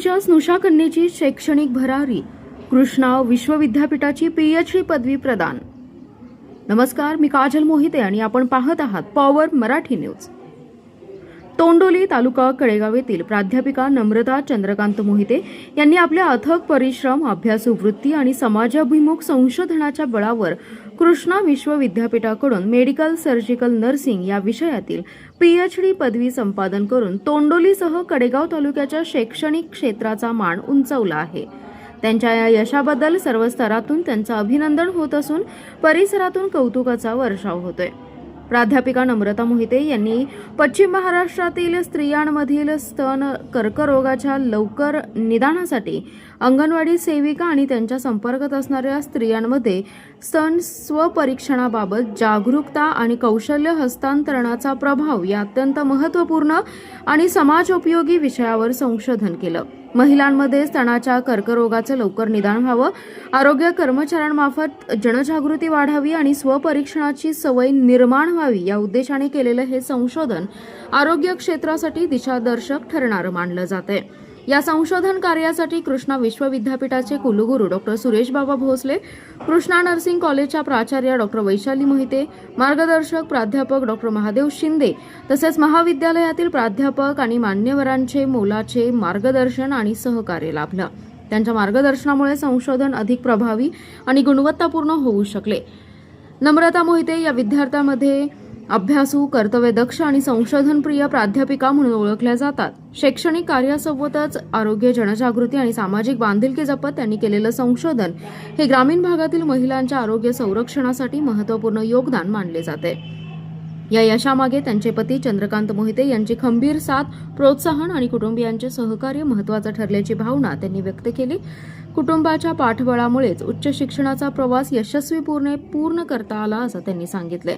तोंडोलीच्या स्नुषा कन्येची शैक्षणिक भरारी, कृष्णा विश्वविद्यापीठाची पीएचडी पदवी प्रदान। नमस्कार, मी काजल मोहिते आणि आपण पाहत आहात पॉवर मराठी न्यूज। तोंडोली तालुका कडेगाव येथील प्राध्यापिका नम्रता चंद्रकांत मोहिते यांनी आपल्या अथक परिश्रम, अभ्यासू वृत्ती आणि समाजाभिमुख संशोधनाच्या बळावर कृष्णा विश्वविद्यापीठाकडून मेडिकल सर्जिकल नर्सिंग या विषयातील पीएचडी पदवी संपादन करून तोंडोलीसह कडेगाव तालुक्याच्या शैक्षणिक क्षेत्राचा मान उंचावला आहे। त्यांच्या या यशाबद्दल सर्व स्तरातून त्यांचं अभिनंदन होत असून परिसरातून कौतुकाचा वर्षाव होतोय। प्राध्यापिका नम्रता मोहिते यांनी पश्चिम महाराष्ट्रातील स्त्रियांमधील स्तन कर्करोगाच्या लवकर निदानासाठी अंगणवाडी सेविका आणि त्यांच्या संपर्कात असणाऱ्या स्त्रियांमध्ये स्तन स्वपरीक्षणाबाबत जागरूकता आणि कौशल्य हस्तांतरणाचा प्रभाव या अत्यंत महत्त्वपूर्ण आणि समाजोपयोगी विषयावर संशोधन केलं। महिलांमध्ये स्तनाच्या कर्करोगाचं लवकर निदान व्हावं, आरोग्य कर्मचाऱ्यांमार्फत जनजागृती वाढावी आणि स्वपरीक्षणाची सवय निर्माण व्हावी या उद्देशाने केलेलं हे संशोधन आरोग्य क्षेत्रासाठी दिशादर्शक ठरणारं मानलं जातंय। या संशोधन कार्यासाठी कृष्णा विश्वविद्यापीठाचे कुलगुरू डॉ. सुरेश बाबा भोसले, कृष्णा नर्सिंग कॉलेजच्या प्राचार्य डॉ. वैशाली मोहिते, मार्गदर्शक प्राध्यापक डॉ. महादेव शिंदे तसेच महाविद्यालयातील प्राध्यापक आणि मान्यवरांचे मोलाचे मार्गदर्शन आणि सहकार्य लाभलं। त्यांच्या मार्गदर्शनामुळे संशोधन अधिक प्रभावी आणि गुणवत्तापूर्ण होऊ शकले। नम्रता मोहिते या विद्यार्थ्यांमध्ये अभ्यासू, कर्तव्यदक्ष आणि संशोधनप्रिय प्राध्यापिका म्हणून ओळखल्या जातात। शैक्षणिक कार्यासोबतच आरोग्य, जनजागृती आणि सामाजिक बांधिलकी जपत त्यांनी केलेलं संशोधन हे ग्रामीण भागातील महिलांच्या आरोग्य संरक्षणासाठी महत्त्वपूर्ण योगदान मानले जाते। या यशामागे त्यांचे पती चंद्रकांत मोहिते यांची खंबीर साथ, प्रोत्साहन आणि कुटुंबियांचे सहकार्य महत्त्वाचं ठरल्याची भावना त्यांनी व्यक्त केली। कुटुंबाच्या पाठबळामुळेच उच्च शिक्षणाचा प्रवास यशस्वीपणे पूर्ण करता आला असं त्यांनी सांगितले।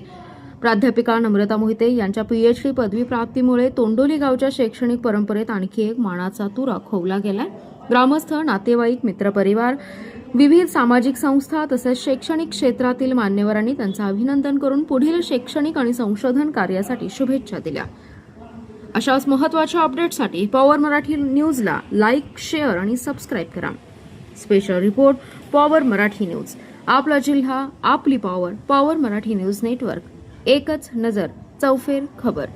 प्राध्यापिका नम्रता मोहिते यांच्या पीएचडी पदवी प्राप्तीमुळे तोंडोली गावच्या शैक्षणिक परंपरेत आणखी एक मानाचा तुरा खोवला गेलाय। ग्रामस्थ, नातेवाईक, मित्रपरिवार, विविध सामाजिक संस्था तसेच शैक्षणिक क्षेत्रातील मान्यवरांनी त्यांचं अभिनंदन करून पुढील शैक्षणिक आणि संशोधन कार्यासाठी शुभेच्छा दिल्या। अशाच महत्त्वाच्या अपडेट्ससाठी पॉवर मराठी न्यूजला लाईक, शेअर आणि सबस्क्राईब करा। Special report power Marathi news, आपला जिल्हा, आपली power. Power Marathi news network, एकच नजर, चौफेर खबर।